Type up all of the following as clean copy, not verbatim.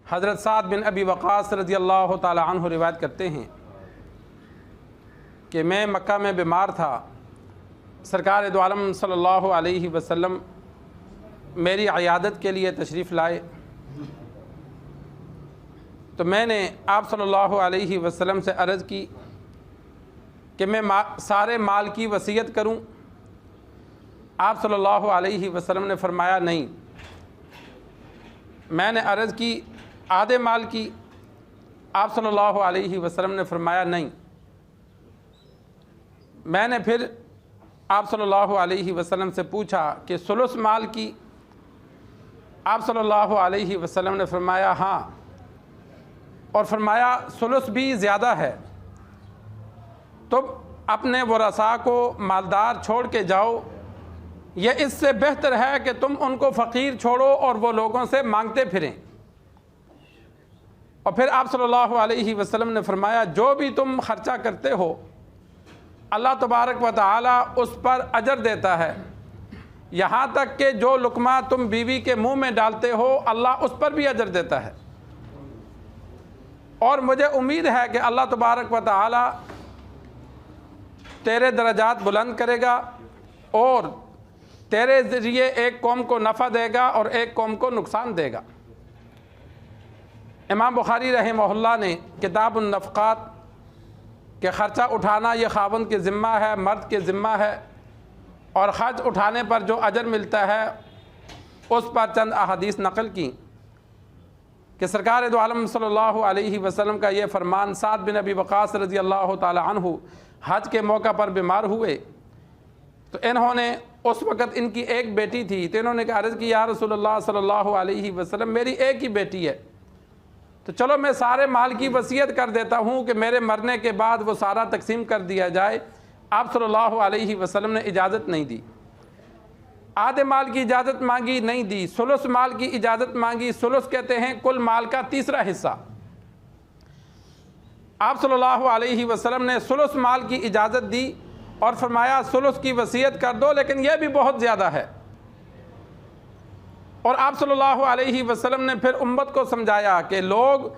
حضرت سعد بن ابی وقاص رضی اللہ تعالی عنہ روایت کرتے ہیں کہ میں مکہ میں بیمار تھا، سرکار دو عالم صلی اللہ علیہ وسلم میری عیادت کے لیے تشریف لائے، تو میں نے آپ صلی اللہ علیہ وسلم سے عرض کی کہ میں سارے مال کی وصیت کروں؟ آپ صلی اللہ علیہ وسلم نے فرمایا نہیں۔ میں نے عرض کی آدھے مال کی؟ آپ صلی اللہ علیہ وسلم نے فرمایا نہیں۔ میں نے پھر آپ صلی اللہ علیہ وسلم سے پوچھا کہ ثلث مال کی؟ آپ صلی اللہ علیہ وسلم نے فرمایا ہاں، اور فرمایا ثلث بھی زیادہ ہے، تم اپنے ورثاء کو مالدار چھوڑ کے جاؤ، یہ اس سے بہتر ہے کہ تم ان کو فقیر چھوڑو اور وہ لوگوں سے مانگتے پھریں۔ اور پھر آپ صلی اللہ علیہ وسلم نے فرمایا جو بھی تم خرچہ کرتے ہو اللہ تبارک و تعالی اس پر اجر دیتا ہے، یہاں تک کہ جو لقمہ تم بیوی کے منہ میں ڈالتے ہو اللہ اس پر بھی اجر دیتا ہے، اور مجھے امید ہے کہ اللہ تبارک و تعالی تیرے درجات بلند کرے گا اور تیرے ذریعے ایک قوم کو نفع دے گا اور ایک قوم کو نقصان دے گا۔ امام بخاری رحمہ اللہ نے کتاب النفقات کہ خرچہ اٹھانا یہ خاوند کے ذمہ ہے، مرد کے ذمہ ہے، اور خرچ اٹھانے پر جو اجر ملتا ہے اس پر چند احادیث نقل کی کہ سرکار دو عالم صلی اللہ علیہ وسلم کا یہ فرمان، سعد بن ابی وقاص رضی اللہ تعالی عنہ حج کے موقع پر بیمار ہوئے، تو انہوں نے اس وقت ان کی ایک بیٹی تھی، تو انہوں نے عرض کی یا رسول اللہ صلی اللہ علیہ وسلم میری ایک ہی بیٹی ہے، تو چلو میں سارے مال کی وصیت کر دیتا ہوں کہ میرے مرنے کے بعد وہ سارا تقسیم کر دیا جائے۔ آپ صلی اللہ علیہ وسلم نے اجازت نہیں دی، آدھے مال کی اجازت مانگی، نہیں دی، ثلث مال کی اجازت مانگی۔ ثلث کہتے ہیں کل مال کا تیسرا حصہ۔ آپ صلی اللہ علیہ وسلم نے ثلث مال کی اجازت دی اور فرمایا ثلث کی وصیت کر دو، لیکن یہ بھی بہت زیادہ ہے۔ اور آپ صلی اللہ علیہ وسلم نے پھر امت کو سمجھایا کہ لوگ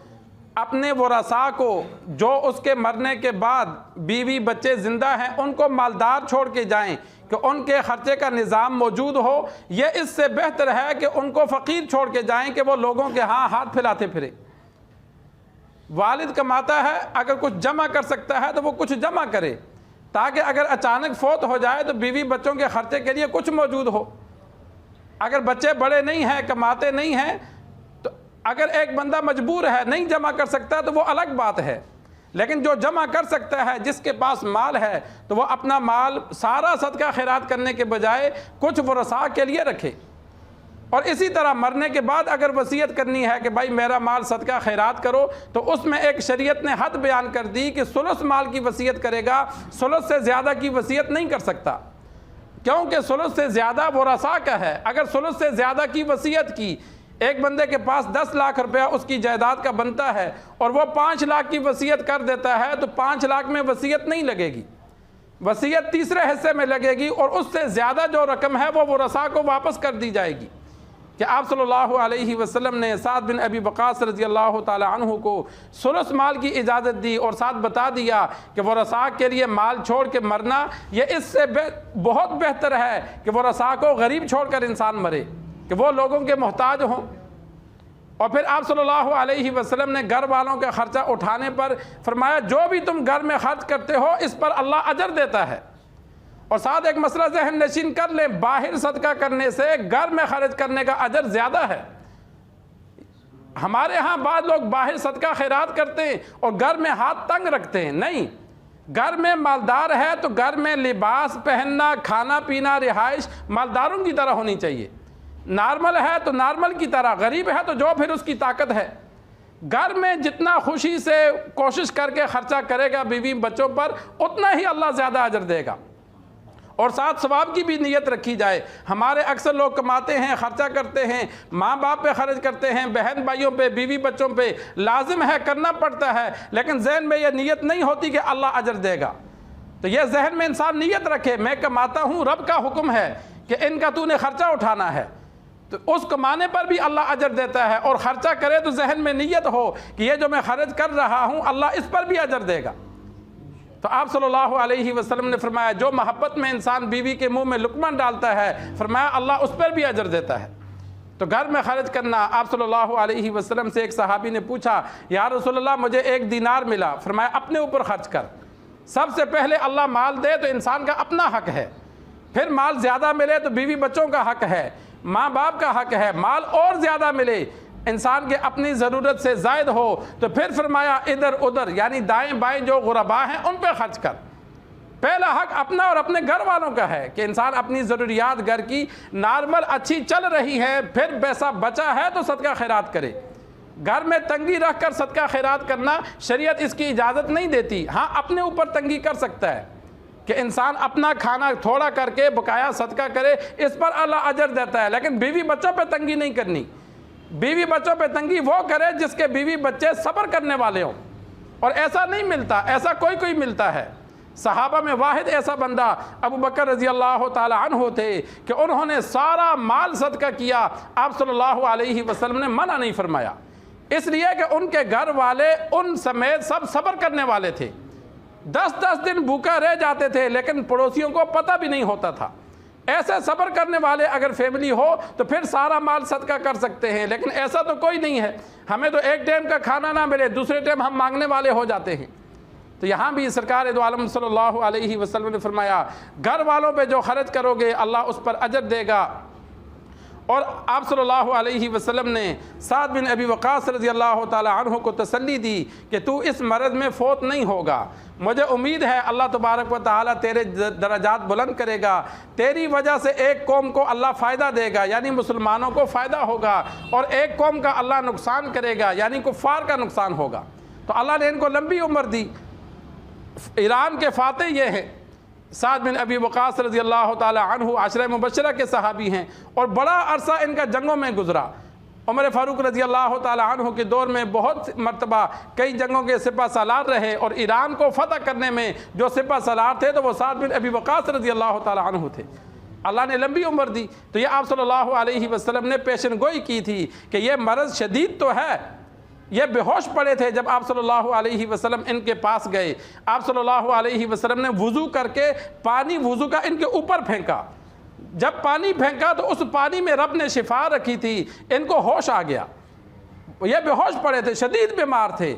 اپنے ورثاء کو جو اس کے مرنے کے بعد بیوی بچے زندہ ہیں ان کو مالدار چھوڑ کے جائیں کہ ان کے خرچے کا نظام موجود ہو، یہ اس سے بہتر ہے کہ ان کو فقیر چھوڑ کے جائیں کہ وہ لوگوں کے ہاں ہاتھ پھیلاتے پھرے۔ والد کماتا ہے، اگر کچھ جمع کر سکتا ہے تو وہ کچھ جمع کرے تاکہ اگر اچانک فوت ہو جائے تو بیوی بچوں کے خرچے کے لیے کچھ موجود ہو۔ اگر بچے بڑے نہیں ہیں، کماتے نہیں ہیں، تو اگر ایک بندہ مجبور ہے نہیں جمع کر سکتا تو وہ الگ بات ہے، لیکن جو جمع کر سکتا ہے، جس کے پاس مال ہے، تو وہ اپنا مال سارا صدقہ خیرات کرنے کے بجائے کچھ ورثاء کے لیے رکھے۔ اور اسی طرح مرنے کے بعد اگر وصیت کرنی ہے کہ بھائی میرا مال صدقہ خیرات کرو، تو اس میں ایک شریعت نے حد بیان کر دی کہ ثلث مال کی وصیت کرے گا، ثلث سے زیادہ کی وصیت نہیں کر سکتا، کیونکہ ثلث سے زیادہ ورثاء کا ہے۔ اگر ثلث سے زیادہ کی وصیت کی، ایک بندے کے پاس 10 لاکھ روپیہ اس کی جائیداد کا بنتا ہے اور وہ 5 لاکھ کی وصیت کر دیتا ہے، تو 5 لاکھ میں وصیت نہیں لگے گی، وصیت تیسرے حصے میں لگے گی، اور اس سے زیادہ جو رقم ہے وہ ورثاء کو واپس کر دی جائے گی۔ کہ آپ صلی اللہ علیہ وسلم نے سعد بن ابی وقاص رضی اللہ تعالی عنہ کو ثلث مال کی اجازت دی اور ساتھ بتا دیا کہ ورثاء کے لیے مال چھوڑ کے مرنا یہ اس سے بہت بہتر ہے کہ ورثاء کو غریب چھوڑ کر انسان مرے، کہ وہ لوگوں کے محتاج ہوں۔ اور پھر آپ صلی اللہ علیہ وسلم نے گھر والوں کا خرچہ اٹھانے پر فرمایا جو بھی تم گھر میں خرچ کرتے ہو اس پر اللہ اجر دیتا ہے۔ اور ساتھ ایک مسئلہ ذہن نشین کر لیں، باہر صدقہ کرنے سے گھر میں خرچ کرنے کا اجر زیادہ ہے۔ ہمارے ہاں بعض لوگ باہر صدقہ خیرات کرتے ہیں اور گھر میں ہاتھ تنگ رکھتے ہیں، نہیں، گھر میں مالدار ہے تو گھر میں لباس پہننا، کھانا پینا، رہائش مالداروں کی طرح ہونی چاہیے۔ نارمل ہے تو نارمل کی طرح، غریب ہے تو جو پھر اس کی طاقت ہے۔ گھر میں جتنا خوشی سے کوشش کر کے خرچہ کرے گا بیوی بچوں پر، اتنا ہی اللہ زیادہ اجر دے گا۔ اور ساتھ ثواب کی بھی نیت رکھی جائے۔ ہمارے اکثر لوگ کماتے ہیں، خرچہ کرتے ہیں، ماں باپ پہ خرچ کرتے ہیں، بہن بھائیوں پہ، بیوی بچوں پہ، لازم ہے کرنا پڑتا ہے، لیکن ذہن میں یہ نیت نہیں ہوتی کہ اللہ اجر دے گا۔ تو یہ ذہن میں انسان نیت رکھے، میں کماتا ہوں، رب کا حکم ہے کہ ان کا تو نے خرچہ اٹھانا ہے، تو اس کمانے پر بھی اللہ اجر دیتا ہے، اور خرچہ کرے تو ذہن میں نیت ہو کہ یہ جو میں خرچ کر رہا ہوں اللہ اس پر بھی اجر دے گا۔ تو آپ صلی اللہ علیہ وسلم نے فرمایا جو محبت میں انسان بیوی کے منہ میں لقمہ ڈالتا ہے، فرمایا اللہ اس پر بھی اجر دیتا ہے۔ تو گھر میں خرچ کرنا، آپ صلی اللہ علیہ وسلم سے ایک صحابی نے پوچھا یا رسول اللہ مجھے 1 دینار ملا، فرمایا اپنے اوپر خرچ کر۔ سب سے پہلے اللہ مال دے تو انسان کا اپنا حق ہے، پھر مال زیادہ ملے تو بیوی بچوں کا حق ہے، ماں باپ کا حق ہے، مال اور زیادہ ملے انسان کے اپنی ضرورت سے زائد ہو تو پھر فرمایا ادھر ادھر یعنی دائیں بائیں جو غرباء ہیں ان پہ خرچ کر۔ پہلا حق اپنا اور اپنے گھر والوں کا ہے کہ انسان اپنی ضروریات گھر کی نارمل اچھی چل رہی ہے، پھر پیسہ بچا ہے تو صدقہ خیرات کرے۔ گھر میں تنگی رکھ کر صدقہ خیرات کرنا شریعت اس کی اجازت نہیں دیتی، ہاں اپنے اوپر تنگی کر سکتا ہے کہ انسان اپنا کھانا تھوڑا کر کے بقایا صدقہ کرے، اس پر اللہ اجر دیتا ہے، لیکن بیوی بچوں پہ تنگی نہیں کرنی۔ بیوی بچوں پہ تنگی وہ کرے جس کے بیوی بچے صبر کرنے والے ہوں، اور ایسا نہیں ملتا، ایسا کوئی ملتا ہے۔ صحابہ میں واحد ایسا بندہ ابو بکر رضی اللہ تعالی عنہ تھے کہ انہوں نے سارا مال صدقہ کیا، آپ صلی اللہ علیہ وسلم نے منع نہیں فرمایا، اس لیے کہ ان کے گھر والے ان سمیت سب صبر کرنے والے تھے۔ 10 دن بھوکا رہ جاتے تھے لیکن پڑوسیوں کو پتہ بھی نہیں ہوتا تھا۔ ایسے صبر کرنے والے اگر فیملی ہو تو پھر سارا مال صدقہ کر سکتے ہیں، لیکن ایسا تو کوئی نہیں ہے۔ ہمیں تو ایک ٹائم کا کھانا نہ ملے دوسرے ٹائم ہم مانگنے والے ہو جاتے ہیں۔ تو یہاں بھی سرکار دو عالم صلی اللہ علیہ وسلم نے فرمایا گھر والوں پہ جو خرچ کرو گے اللہ اس پر اجر دے گا۔ اور آپ صلی اللہ علیہ وسلم نے سعد بن ابی وقاص رضی اللہ تعالی عنہ کو تسلی دی کہ تو اس مرض میں فوت نہیں ہوگا، مجھے امید ہے اللہ تبارک و تعالی تیرے درجات بلند کرے گا، تیری وجہ سے ایک قوم کو اللہ فائدہ دے گا یعنی مسلمانوں کو فائدہ ہوگا، اور ایک قوم کا اللہ نقصان کرے گا یعنی کفار کا نقصان ہوگا۔ تو اللہ نے ان کو لمبی عمر دی۔ ایران کے فاتح یہ ہیں سعد بن ابی وقاص رضی اللہ تعالی عنہ، عشرہ مبشرہ کے صحابی ہیں، اور بڑا عرصہ ان کا جنگوں میں گزرا۔ عمر فاروق رضی اللہ تعالی عنہ کے دور میں بہت مرتبہ کئی جنگوں کے سپہ سالار رہے، اور ایران کو فتح کرنے میں جو سپہ سالار تھے تو وہ سعد بن ابی وقاص رضی اللہ تعالی عنہ تھے۔ اللہ نے لمبی عمر دی تو یہ آپ صلی اللہ علیہ وسلم نے پیشن گوئی کی تھی کہ یہ مرض شدید تو ہے۔ یہ بے ہوش پڑے تھے جب آپ صلی اللہ علیہ وسلم ان کے پاس گئے، آپ صلی اللہ علیہ وسلم نے وضو کر کے پانی وضو کا ان کے اوپر پھینکا۔ جب پانی پھینکا تو اس پانی میں رب نے شفا رکھی تھی، ان کو ہوش آ گیا۔ یہ بے ہوش پڑے تھے، شدید بیمار تھے،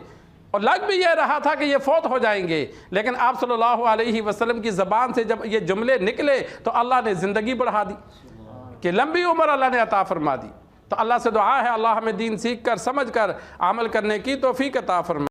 اور لگ بھی یہ رہا تھا کہ یہ فوت ہو جائیں گے، لیکن آپ صلی اللہ علیہ وسلم کی زبان سے جب یہ جملے نکلے تو اللہ نے زندگی بڑھا دی کہ لمبی عمر اللہ نے عطا فرما دی۔ تو اللہ سے دعا ہے اللہ ہمیں دین سیکھ کر سمجھ کر عمل کرنے کی توفیق عطا فرمائے۔